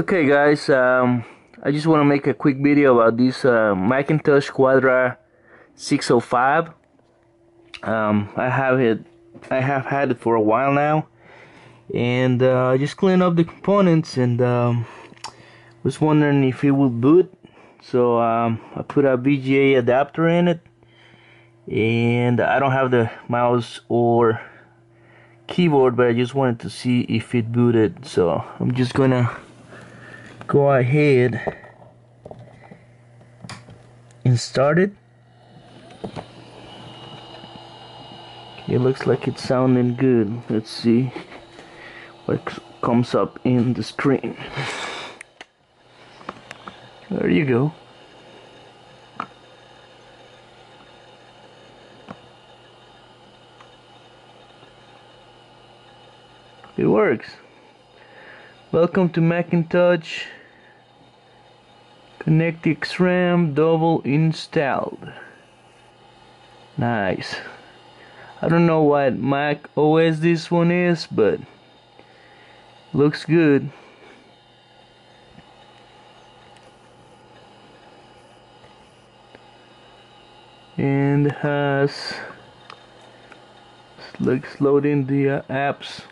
Okay guys, I just want to make a quick video about this Macintosh Quadra 605. I have had it for a while now, and I just cleaned up the components and was wondering if it would boot. So I put a VGA adapter in it, and I don't have the mouse or keyboard, but I just wanted to see if it booted. So I'm just gonna go ahead and start it. It looks like it's sounding good. Let's see what comes up in the screen. There you go. It works. Welcome to Macintosh. Connect XRAM double installed. Nice. I don't know what Mac OS this one is, but looks good. And has looks loading the apps.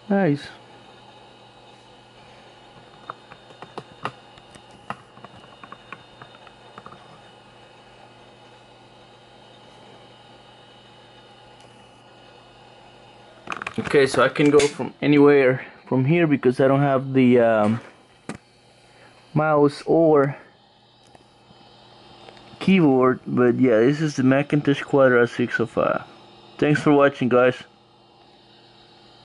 Nice. Okay, so I can go from anywhere from here because I don't have the mouse or keyboard. But yeah, this is the Macintosh Quadra 605. Thanks for watching, guys.